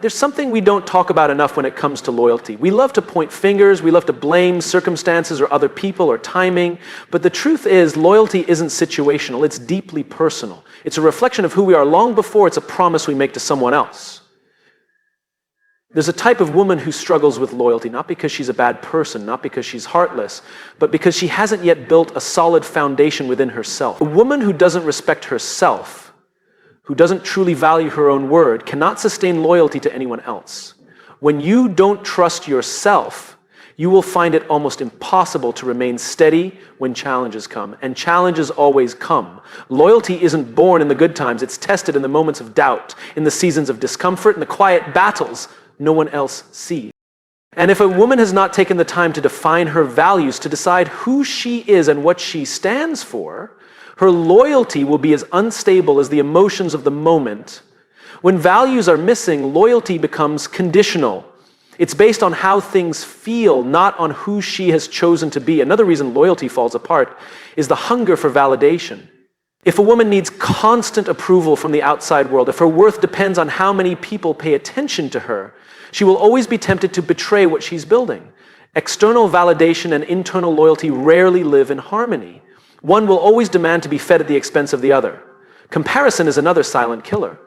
there's something we don't talk about enough when it comes to loyalty. We love to point fingers, we love to blame circumstances or other people or timing, but the truth is loyalty isn't situational, it's deeply personal. It's a reflection of who we are long before it's a promise we make to someone else. There's a type of woman who struggles with loyalty, not because she's a bad person, not because she's heartless, but because she hasn't yet built a solid foundation within herself. A woman who doesn't respect herself, who doesn't truly value her own word, cannot sustain loyalty to anyone else. When you don't trust yourself, you will find it almost impossible to remain steady when challenges come, and challenges always come. Loyalty isn't born in the good times, it's tested in the moments of doubt, in the seasons of discomfort, in the quiet battles no one else sees. And if a woman has not taken the time to define her values, to decide who she is and what she stands for, her loyalty will be as unstable as the emotions of the moment. When values are missing, loyalty becomes conditional. It's based on how things feel, not on who she has chosen to be. Another reason loyalty falls apart is the hunger for validation. If a woman needs constant approval from the outside world, if her worth depends on how many people pay attention to her, she will always be tempted to betray what she's building. External validation and internal loyalty rarely live in harmony. One will always demand to be fed at the expense of the other. Comparison is another silent killer.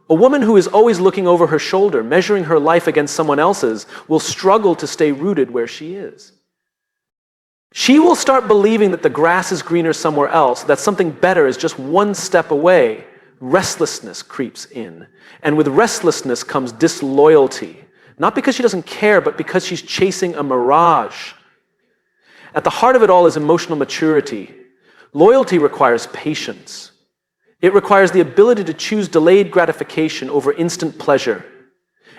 A woman who is always looking over her shoulder, measuring her life against someone else's, will struggle to stay rooted where she is. She will start believing that the grass is greener somewhere else, that something better is just one step away. Restlessness creeps in. And with restlessness comes disloyalty. Not because she doesn't care, but because she's chasing a mirage. At the heart of it all is emotional maturity. Loyalty requires patience. It requires the ability to choose delayed gratification over instant pleasure.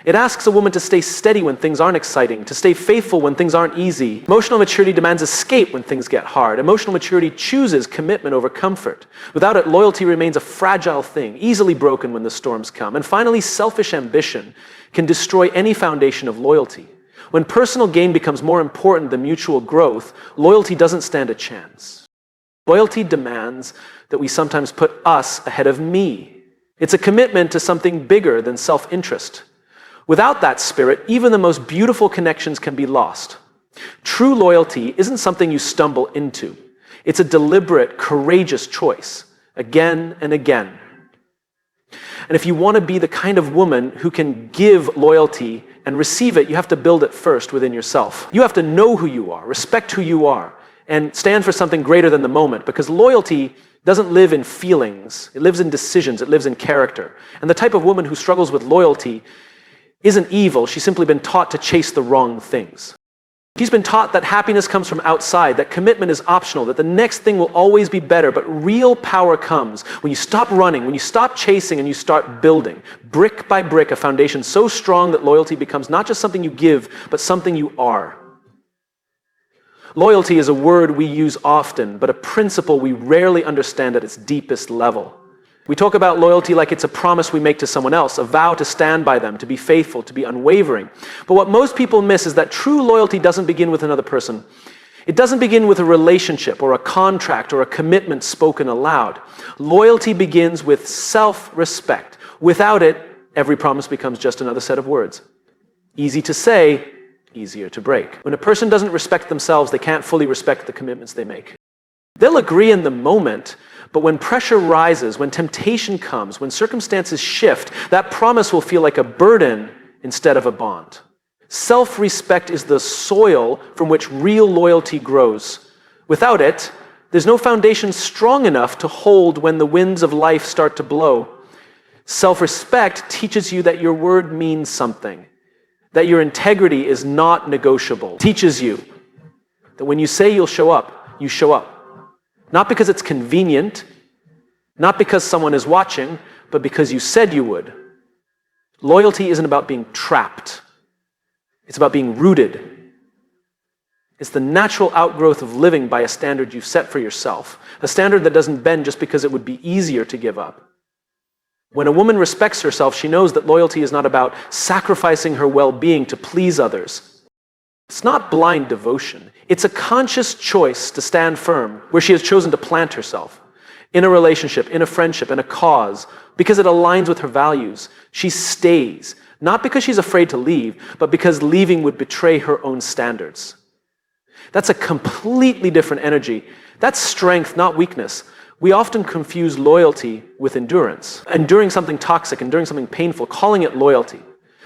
It asks a woman to stay steady when things aren't exciting, to stay faithful when things aren't easy. Emotional maturity demands escape when things get hard. Emotional maturity chooses commitment over comfort. Without it, loyalty remains a fragile thing, easily broken when the storms come. And finally, selfish ambition can destroy any foundation of loyalty. When personal gain becomes more important than mutual growth, loyalty doesn't stand a chance. Loyalty demands that we sometimes put us ahead of me. It's a commitment to something bigger than self-interest. Without that spirit, even the most beautiful connections can be lost. True loyalty isn't something you stumble into. It's a deliberate, courageous choice, again and again. And if you want to be the kind of woman who can give loyalty and receive it, you have to build it first within yourself. You have to know who you are, respect who you are, and stand for something greater than the moment, because loyalty doesn't live in feelings. It lives in decisions. It lives in character. And the type of woman who struggles with loyalty isn't evil. She's simply been taught to chase the wrong things. She's been taught that happiness comes from outside, that commitment is optional, that the next thing will always be better, but real power comes when you stop running, when you stop chasing, and you start building, brick by brick, a foundation so strong that loyalty becomes not just something you give, but something you are. Loyalty is a word we use often, but a principle we rarely understand at its deepest level. We talk about loyalty like it's a promise we make to someone else, a vow to stand by them, to be faithful, to be unwavering. But what most people miss is that true loyalty doesn't begin with another person. It doesn't begin with a relationship or a contract or a commitment spoken aloud. Loyalty begins with self-respect. Without it, every promise becomes just another set of words. Easy to say, easier to break. When a person doesn't respect themselves, they can't fully respect the commitments they make. They'll agree in the moment, but when pressure rises, when temptation comes, when circumstances shift, that promise will feel like a burden instead of a bond. Self-respect is the soil from which real loyalty grows. Without it, there's no foundation strong enough to hold when the winds of life start to blow. Self-respect teaches you that your word means something, that your integrity is not negotiable. It teaches you that when you say you'll show up, you show up. Not because it's convenient, not because someone is watching, but because you said you would. Loyalty isn't about being trapped. It's about being rooted. It's the natural outgrowth of living by a standard you've set for yourself, a standard that doesn't bend just because it would be easier to give up. When a woman respects herself, she knows that loyalty is not about sacrificing her well-being to please others. It's not blind devotion. It's a conscious choice to stand firm where she has chosen to plant herself. In a relationship, in a friendship, in a cause, because it aligns with her values. She stays, Not because she's afraid to leave, but because leaving would betray her own standards. That's a completely different energy. That's strength, not weakness. We often confuse loyalty with endurance. Enduring something toxic, enduring something painful, calling it loyalty.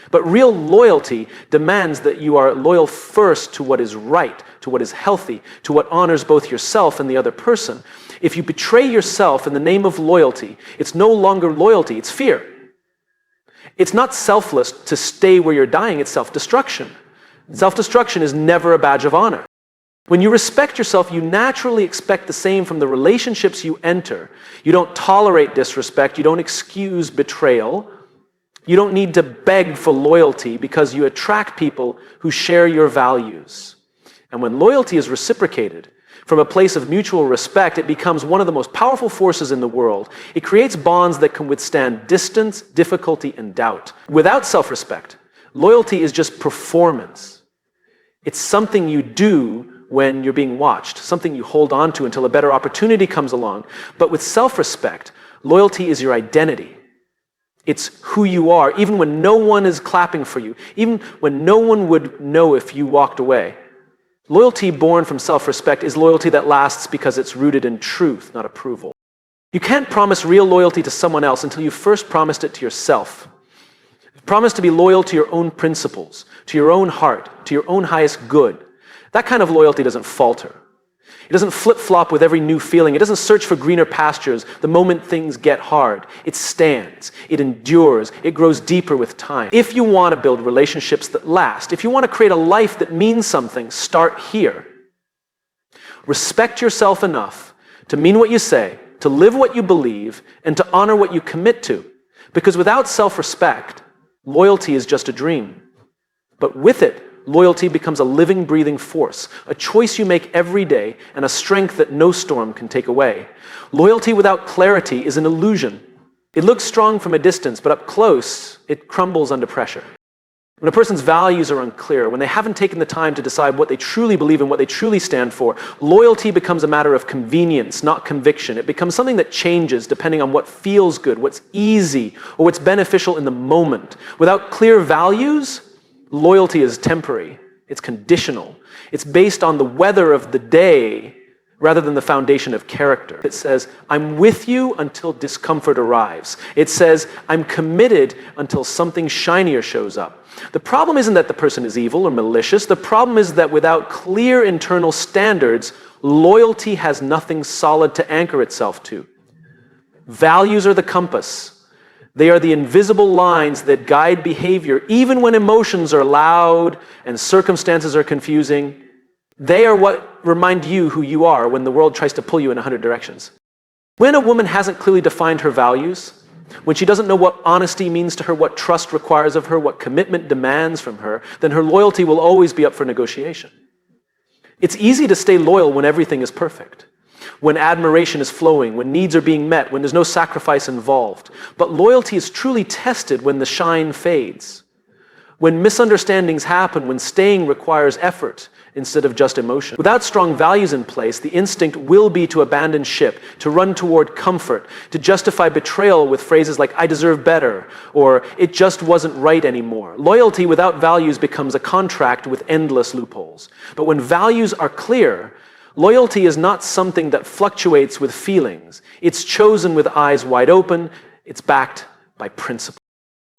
But real loyalty demands that you are loyal first to what is right, to what is healthy, to what honors both yourself and the other person. If you betray yourself in the name of loyalty, it's no longer loyalty, it's fear. It's not selfless to stay where you're dying, it's self-destruction. Self-destruction is never a badge of honor. When you respect yourself, you naturally expect the same from the relationships you enter. You don't tolerate disrespect, you don't excuse betrayal. You don't need to beg for loyalty because you attract people who share your values. And when loyalty is reciprocated from a place of mutual respect, it becomes one of the most powerful forces in the world. It creates bonds that can withstand distance, difficulty, and doubt. Without self-respect, loyalty is just performance. It's something you do when you're being watched, something you hold on to until a better opportunity comes along. But with self-respect, loyalty is your identity. It's who you are, even when no one is clapping for you, even when no one would know if you walked away. Loyalty born from self-respect is loyalty that lasts because it's rooted in truth, not approval. You can't promise real loyalty to someone else until you first promised it to yourself. Promise to be loyal to your own principles, to your own heart, to your own highest good. That kind of loyalty doesn't falter. It doesn't flip-flop with every new feeling. It doesn't search for greener pastures the moment things get hard. It stands. It endures. It grows deeper with time. If you want to build relationships that last, if you want to create a life that means something, start here. Respect yourself enough to mean what you say, to live what you believe, and to honor what you commit to. Because without self-respect, loyalty is just a dream. But with it, loyalty becomes a living, breathing force, a choice you make every day, and a strength that no storm can take away. Loyalty without clarity is an illusion. It looks strong from a distance, but up close, it crumbles under pressure. When a person's values are unclear, when they haven't taken the time to decide what they truly believe and what they truly stand for, loyalty becomes a matter of convenience, not conviction. It becomes something that changes depending on what feels good, what's easy, or what's beneficial in the moment. Without clear values, loyalty is temporary, it's conditional. It's based on the weather of the day rather than the foundation of character. It says, I'm with you until discomfort arrives. It says, I'm committed until something shinier shows up. The problem isn't that the person is evil or malicious. The problem is that without clear internal standards, loyalty has nothing solid to anchor itself to. Values are the compass. They are the invisible lines that guide behavior, even when emotions are loud and circumstances are confusing. They are what remind you who you are when the world tries to pull you in 100 directions. When a woman hasn't clearly defined her values, when she doesn't know what honesty means to her, what trust requires of her, what commitment demands from her, then her loyalty will always be up for negotiation. It's easy to stay loyal when everything is perfect, when admiration is flowing, when needs are being met, when there's no sacrifice involved. But loyalty is truly tested when the shine fades, when misunderstandings happen, when staying requires effort instead of just emotion. Without strong values in place, the instinct will be to abandon ship, to run toward comfort, to justify betrayal with phrases like, I deserve better, or it just wasn't right anymore. Loyalty without values becomes a contract with endless loopholes. But when values are clear, loyalty is not something that fluctuates with feelings. It's chosen with eyes wide open. It's backed by principle.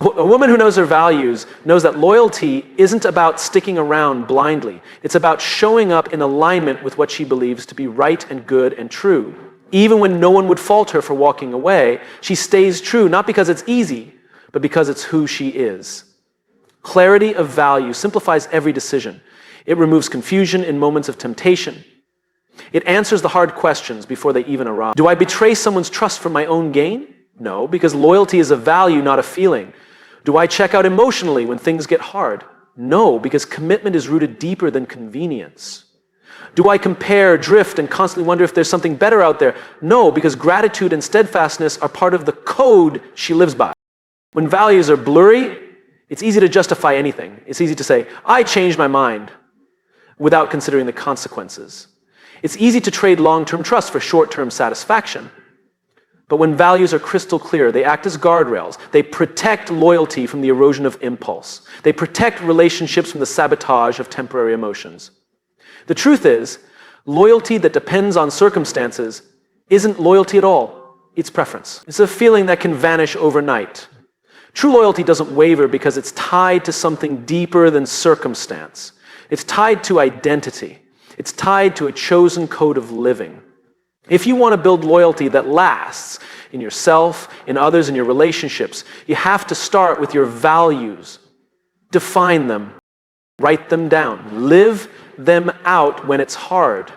A woman who knows her values knows that loyalty isn't about sticking around blindly. It's about showing up in alignment with what she believes to be right and good and true. Even when no one would fault her for walking away, she stays true, not because it's easy, but because it's who she is. Clarity of value simplifies every decision. It removes confusion in moments of temptation. It answers the hard questions before they even arise. Do I betray someone's trust for my own gain? No, because loyalty is a value, not a feeling. Do I check out emotionally when things get hard? No, because commitment is rooted deeper than convenience. Do I compare, drift, and constantly wonder if there's something better out there? No, because gratitude and steadfastness are part of the code she lives by. When values are blurry, it's easy to justify anything. It's easy to say, I changed my mind, without considering the consequences. It's easy to trade long-term trust for short-term satisfaction. But when values are crystal clear, they act as guardrails. They protect loyalty from the erosion of impulse. They protect relationships from the sabotage of temporary emotions. The truth is, loyalty that depends on circumstances isn't loyalty at all. It's preference. It's a feeling that can vanish overnight. True loyalty doesn't waver because it's tied to something deeper than circumstance. It's tied to identity. It's tied to a chosen code of living. If you want to build loyalty that lasts in yourself, in others, in your relationships, you have to start with your values. Define them. Write them down. Live them out when it's hard.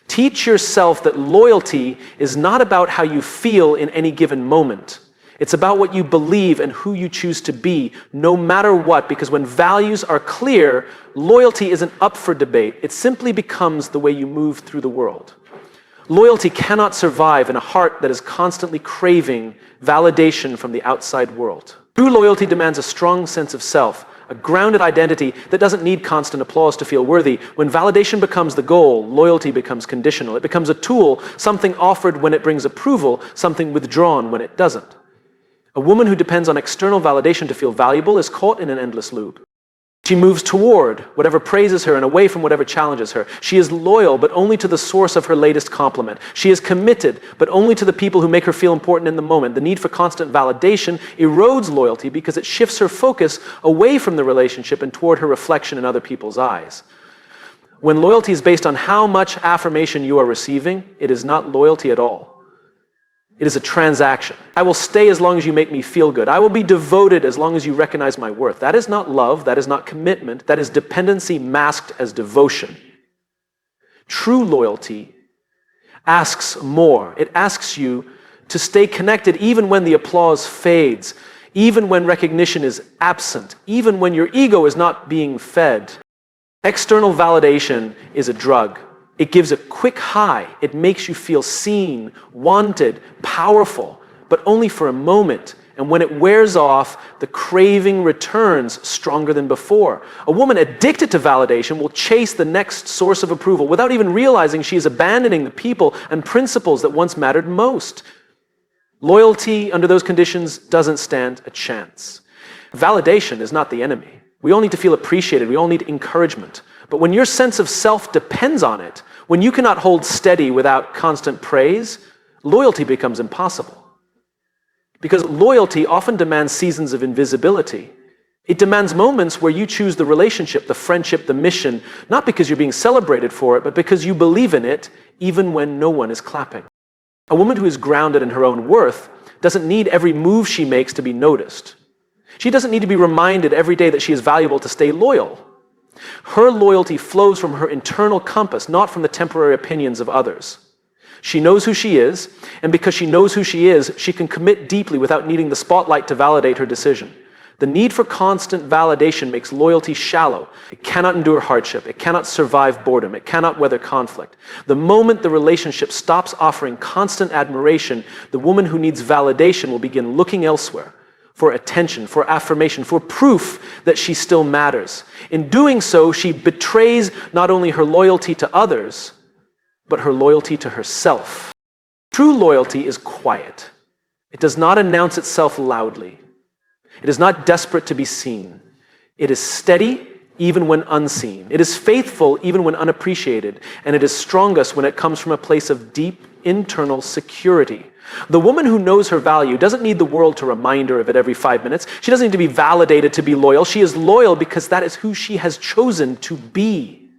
Teach yourself that loyalty is not about how you feel in any given moment. It's about what you believe and who you choose to be, no matter what, because when values are clear, loyalty isn't up for debate. It simply becomes the way you move through the world. Loyalty cannot survive in a heart that is constantly craving validation from the outside world. True loyalty demands a strong sense of self, a grounded identity that doesn't need constant applause to feel worthy. When validation becomes the goal, loyalty becomes conditional. It becomes a tool, something offered when it brings approval, something withdrawn when it doesn't. A woman who depends on external validation to feel valuable is caught in an endless loop. She moves toward whatever praises her and away from whatever challenges her. She is loyal, but only to the source of her latest compliment. She is committed, but only to the people who make her feel important in the moment. The need for constant validation erodes loyalty because it shifts her focus away from the relationship and toward her reflection in other people's eyes. When loyalty is based on how much affirmation you are receiving, it is not loyalty at all. It is a transaction. I will stay as long as you make me feel good. I will be devoted as long as you recognize my worth. That is not love. That is not commitment. That is dependency masked as devotion. True loyalty asks more. It asks you to stay connected even when the applause fades, even when recognition is absent, even when your ego is not being fed. External validation is a drug. It gives a quick high. It makes you feel seen, wanted, powerful, but only for a moment. And when it wears off, the craving returns stronger than before. A woman addicted to validation will chase the next source of approval without even realizing she is abandoning the people and principles that once mattered most. Loyalty under those conditions doesn't stand a chance. Validation is not the enemy. We all need to feel appreciated. We all need encouragement. But when your sense of self depends on it, when you cannot hold steady without constant praise, loyalty becomes impossible. Because loyalty often demands seasons of invisibility. It demands moments where you choose the relationship, the friendship, the mission, not because you're being celebrated for it, but because you believe in it, even when no one is clapping. A woman who is grounded in her own worth doesn't need every move she makes to be noticed. She doesn't need to be reminded every day that she is valuable to stay loyal. Her loyalty flows from her internal compass, not from the temporary opinions of others. She knows who she is, and because she knows who she is, she can commit deeply without needing the spotlight to validate her decision. The need for constant validation makes loyalty shallow. It cannot endure hardship. It cannot survive boredom. It cannot weather conflict. The moment the relationship stops offering constant admiration, the woman who needs validation will begin looking elsewhere for attention, for affirmation, for proof that she still matters. In doing so, she betrays not only her loyalty to others, but her loyalty to herself. True loyalty is quiet. It does not announce itself loudly. It is not desperate to be seen. It is steady even when unseen. It is faithful even when unappreciated. And it is strongest when it comes from a place of deep internal security. The woman who knows her value doesn't need the world to remind her of it every 5 minutes. She doesn't need to be validated to be loyal. She is loyal because that is who she has chosen to be.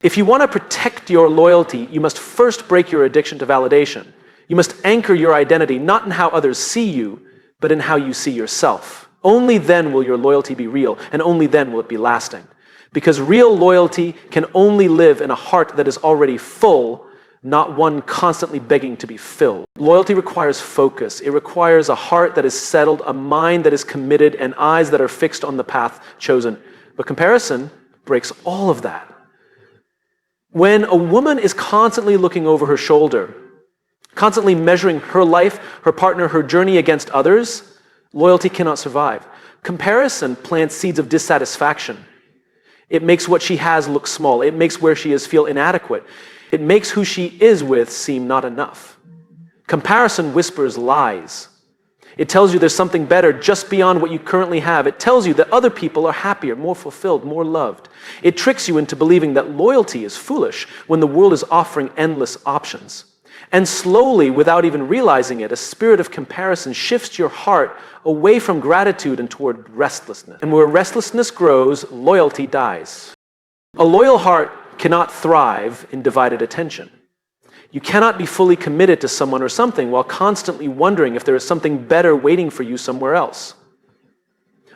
If you want to protect your loyalty, you must first break your addiction to validation. You must anchor your identity not in how others see you, but in how you see yourself. Only then will your loyalty be real, and only then will it be lasting. Because real loyalty can only live in a heart that is already full, not one constantly begging to be filled. Loyalty requires focus. It requires a heart that is settled, a mind that is committed, and eyes that are fixed on the path chosen. But comparison breaks all of that. When a woman is constantly looking over her shoulder, constantly measuring her life, her partner, her journey against others, loyalty cannot survive. Comparison plants seeds of dissatisfaction. It makes what she has look small. It makes where she is feel inadequate. It makes who she is with seem not enough. Comparison whispers lies. It tells you there's something better just beyond what you currently have. It tells you that other people are happier, more fulfilled, more loved. It tricks you into believing that loyalty is foolish when the world is offering endless options. And slowly, without even realizing it, a spirit of comparison shifts your heart away from gratitude and toward restlessness. And where restlessness grows, loyalty dies. A loyal heart cannot thrive in divided attention. You cannot be fully committed to someone or something while constantly wondering if there is something better waiting for you somewhere else.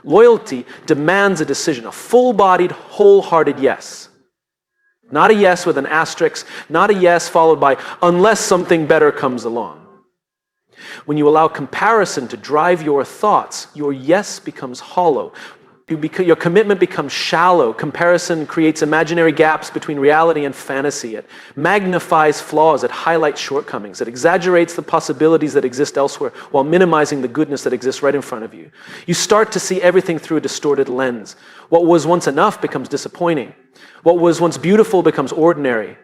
Loyalty demands a decision, a full-bodied, wholehearted yes. Not a yes with an asterisk, not a yes followed by unless something better comes along. When you allow comparison to drive your thoughts, your yes becomes hollow. Your commitment becomes shallow. Comparison creates imaginary gaps between reality and fantasy. It magnifies flaws. It highlights shortcomings. It exaggerates the possibilities that exist elsewhere while minimizing the goodness that exists right in front of you. You start to see everything through a distorted lens. What was once enough becomes disappointing. What was once beautiful becomes ordinary.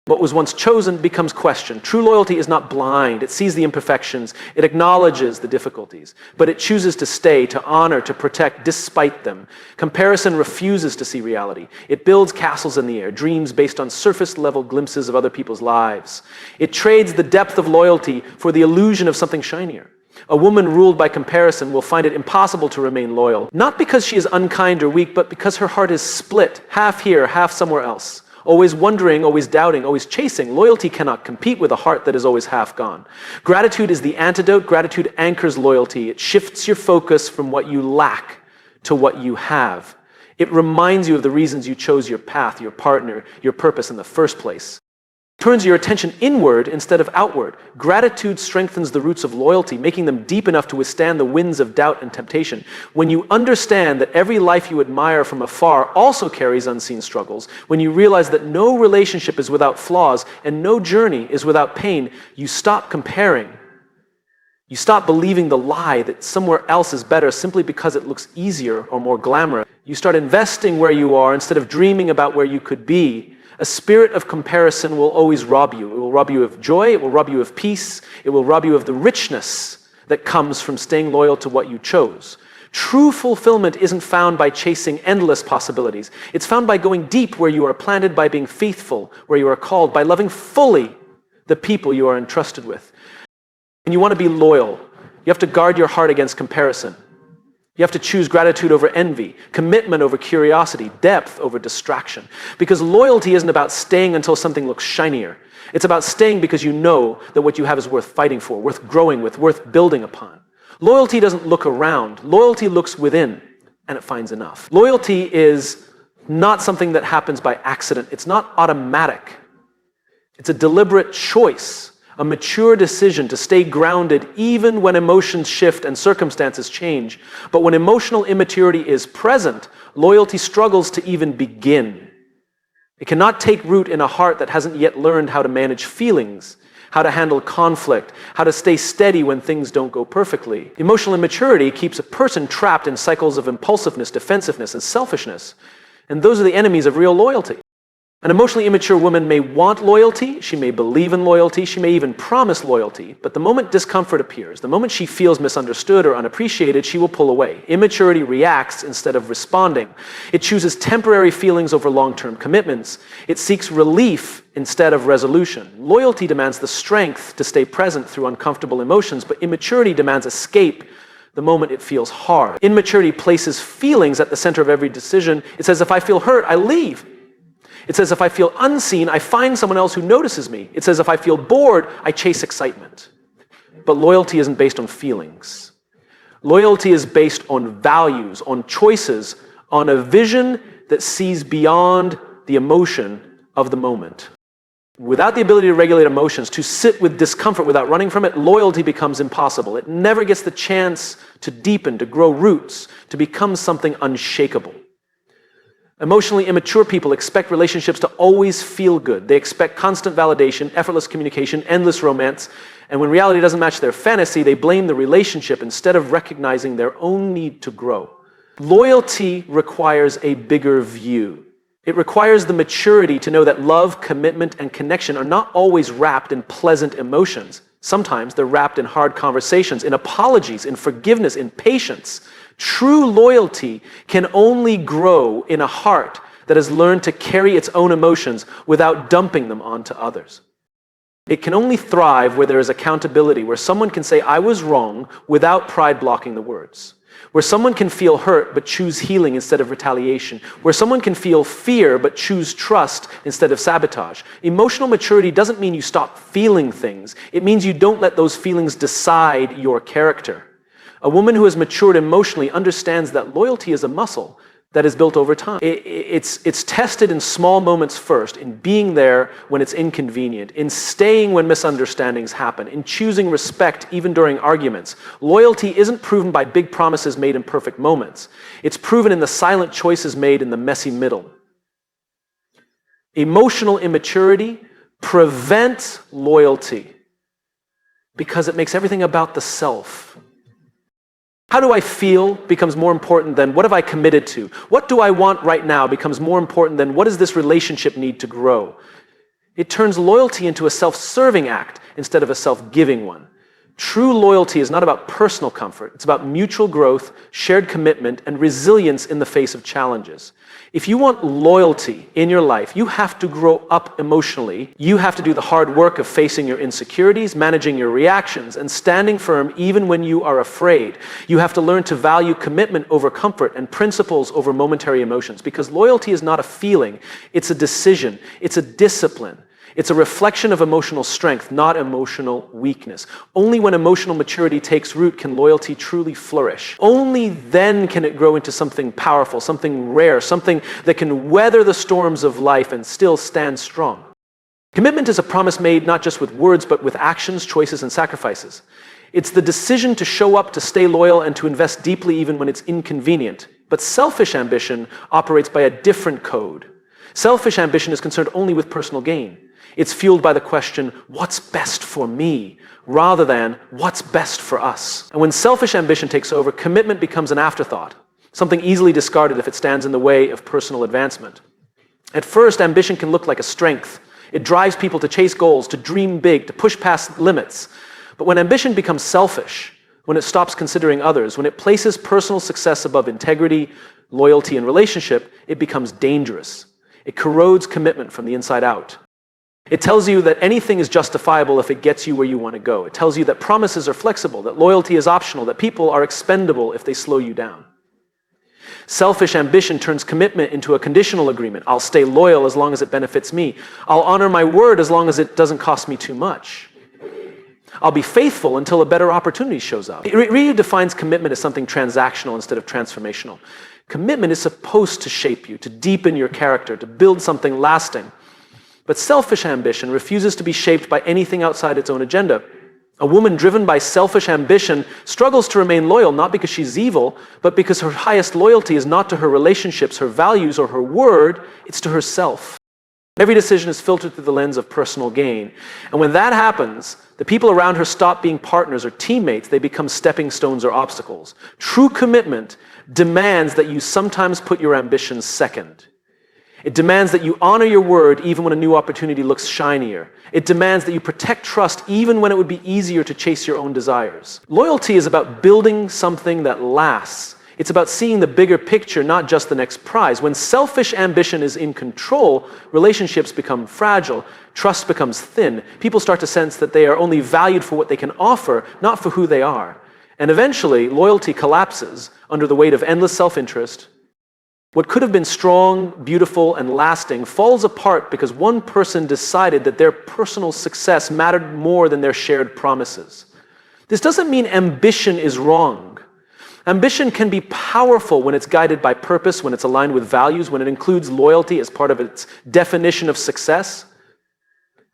What was once chosen becomes questioned. True loyalty is not blind. It sees the imperfections. It acknowledges the difficulties. But it chooses to stay, to honor, to protect despite them. Comparison refuses to see reality. It builds castles in the air, dreams based on surface-level glimpses of other people's lives. It trades the depth of loyalty for the illusion of something shinier. A woman ruled by comparison will find it impossible to remain loyal, not because she is unkind or weak, but because her heart is split, half here, half somewhere else. Always wondering, always doubting, always chasing. Loyalty cannot compete with a heart that is always half gone. Gratitude is the antidote. Gratitude anchors loyalty. It shifts your focus from what you lack to what you have. It reminds you of the reasons you chose your path, your partner, your purpose in the first place. Turns your attention inward instead of outward. Gratitude strengthens the roots of loyalty, making them deep enough to withstand the winds of doubt and temptation. When you understand that every life you admire from afar also carries unseen struggles, when you realize that no relationship is without flaws and no journey is without pain, you stop comparing. You stop believing the lie that somewhere else is better simply because it looks easier or more glamorous. You start investing where you are instead of dreaming about where you could be. A spirit of comparison will always rob you. It will rob you of joy, it will rob you of peace, it will rob you of the richness that comes from staying loyal to what you chose. True fulfillment isn't found by chasing endless possibilities. It's found by going deep where you are planted, by being faithful where you are called, by loving fully the people you are entrusted with. And you want to be loyal. You have to guard your heart against comparison. You have to choose gratitude over envy, commitment over curiosity, depth over distraction. Because loyalty isn't about staying until something looks shinier. It's about staying because you know that what you have is worth fighting for, worth growing with, worth building upon. Loyalty doesn't look around. Loyalty looks within, and it finds enough. Loyalty is not something that happens by accident. It's not automatic. It's a deliberate choice. A mature decision to stay grounded even when emotions shift and circumstances change. But when emotional immaturity is present, loyalty struggles to even begin. It cannot take root in a heart that hasn't yet learned how to manage feelings, how to handle conflict, how to stay steady when things don't go perfectly. Emotional immaturity keeps a person trapped in cycles of impulsiveness, defensiveness, and selfishness. And those are the enemies of real loyalty. An emotionally immature woman may want loyalty, she may believe in loyalty, she may even promise loyalty, but the moment discomfort appears, the moment she feels misunderstood or unappreciated, she will pull away. Immaturity reacts instead of responding. It chooses temporary feelings over long-term commitments. It seeks relief instead of resolution. Loyalty demands the strength to stay present through uncomfortable emotions, but immaturity demands escape the moment it feels hard. Immaturity places feelings at the center of every decision. It says, if I feel hurt, I leave. It says, if I feel unseen, I find someone else who notices me. It says, if I feel bored, I chase excitement. But loyalty isn't based on feelings. Loyalty is based on values, on choices, on a vision that sees beyond the emotion of the moment. Without the ability to regulate emotions, to sit with discomfort without running from it, loyalty becomes impossible. It never gets the chance to deepen, to grow roots, to become something unshakable. Emotionally immature people expect relationships to always feel good. They expect constant validation, effortless communication, endless romance, and when reality doesn't match their fantasy, they blame the relationship instead of recognizing their own need to grow. Loyalty requires a bigger view. It requires the maturity to know that love, commitment, and connection are not always wrapped in pleasant emotions. Sometimes they're wrapped in hard conversations, in apologies, in forgiveness, in patience. True loyalty can only grow in a heart that has learned to carry its own emotions without dumping them onto others. It can only thrive where there is accountability, where someone can say, "I was wrong," without pride blocking the words. Where someone can feel hurt but choose healing instead of retaliation. Where someone can feel fear but choose trust instead of sabotage. Emotional maturity doesn't mean you stop feeling things. It means you don't let those feelings decide your character. A woman who has matured emotionally understands that loyalty is a muscle that is built over time. It's tested in small moments first, in being there when it's inconvenient, in staying when misunderstandings happen, in choosing respect even during arguments. Loyalty isn't proven by big promises made in perfect moments. It's proven in the silent choices made in the messy middle. Emotional immaturity prevents loyalty because it makes everything about the self. How do I feel becomes more important than what have I committed to? What do I want right now becomes more important than what does this relationship need to grow? It turns loyalty into a self-serving act instead of a self-giving one. True loyalty is not about personal comfort. It's about mutual growth, shared commitment, and resilience in the face of challenges. If you want loyalty in your life, you have to grow up emotionally. You have to do the hard work of facing your insecurities, managing your reactions, and standing firm even when you are afraid. You have to learn to value commitment over comfort and principles over momentary emotions, because loyalty is not a feeling. It's a decision. It's a discipline. It's a reflection of emotional strength, not emotional weakness. Only when emotional maturity takes root can loyalty truly flourish. Only then can it grow into something powerful, something rare, something that can weather the storms of life and still stand strong. Commitment is a promise made not just with words, but with actions, choices, and sacrifices. It's the decision to show up, to stay loyal, and to invest deeply even when it's inconvenient. But selfish ambition operates by a different code. Selfish ambition is concerned only with personal gain. It's fueled by the question, what's best for me, rather than what's best for us. And when selfish ambition takes over, commitment becomes an afterthought, something easily discarded if it stands in the way of personal advancement. At first, ambition can look like a strength. It drives people to chase goals, to dream big, to push past limits. But when ambition becomes selfish, when it stops considering others, when it places personal success above integrity, loyalty, and relationship, it becomes dangerous. It corrodes commitment from the inside out. It tells you that anything is justifiable if it gets you where you want to go. It tells you that promises are flexible, that loyalty is optional, that people are expendable if they slow you down. Selfish ambition turns commitment into a conditional agreement. I'll stay loyal as long as it benefits me. I'll honor my word as long as it doesn't cost me too much. I'll be faithful until a better opportunity shows up. It really defines commitment as something transactional instead of transformational. Commitment is supposed to shape you, to deepen your character, to build something lasting. But selfish ambition refuses to be shaped by anything outside its own agenda. A woman driven by selfish ambition struggles to remain loyal, not because she's evil, but because her highest loyalty is not to her relationships, her values, or her word, it's to herself. Every decision is filtered through the lens of personal gain. And when that happens, the people around her stop being partners or teammates, they become stepping stones or obstacles. True commitment demands that you sometimes put your ambitions second. It demands that you honor your word even when a new opportunity looks shinier. It demands that you protect trust even when it would be easier to chase your own desires. Loyalty is about building something that lasts. It's about seeing the bigger picture, not just the next prize. When selfish ambition is in control, relationships become fragile, trust becomes thin. People start to sense that they are only valued for what they can offer, not for who they are. And eventually, loyalty collapses under the weight of endless self-interest. What could have been strong, beautiful, and lasting falls apart because one person decided that their personal success mattered more than their shared promises. This doesn't mean ambition is wrong. Ambition can be powerful when it's guided by purpose, when it's aligned with values, when it includes loyalty as part of its definition of success.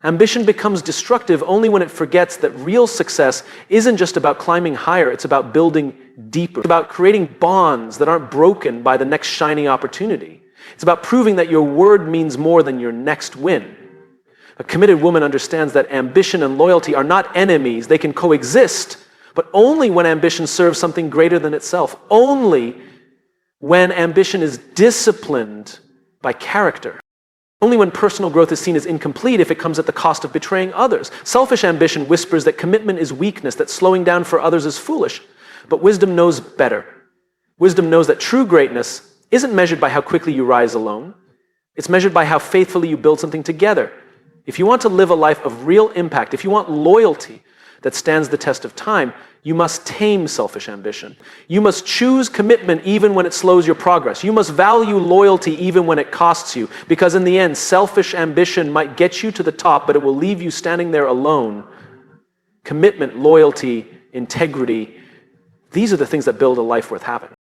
Ambition becomes destructive only when it forgets that real success isn't just about climbing higher, it's about building deeper. It's about creating bonds that aren't broken by the next shiny opportunity. It's about proving that your word means more than your next win. A committed woman understands that ambition and loyalty are not enemies. They can coexist, but only when ambition serves something greater than itself. Only when ambition is disciplined by character. Only when personal growth is seen as incomplete if it comes at the cost of betraying others. Selfish ambition whispers that commitment is weakness, that slowing down for others is foolish. But wisdom knows better. Wisdom knows that true greatness isn't measured by how quickly you rise alone. It's measured by how faithfully you build something together. If you want to live a life of real impact, if you want loyalty that stands the test of time, you must tame selfish ambition. You must choose commitment even when it slows your progress. You must value loyalty even when it costs you, because in the end, selfish ambition might get you to the top, but it will leave you standing there alone. Commitment, loyalty, integrity, these are the things that build a life worth having.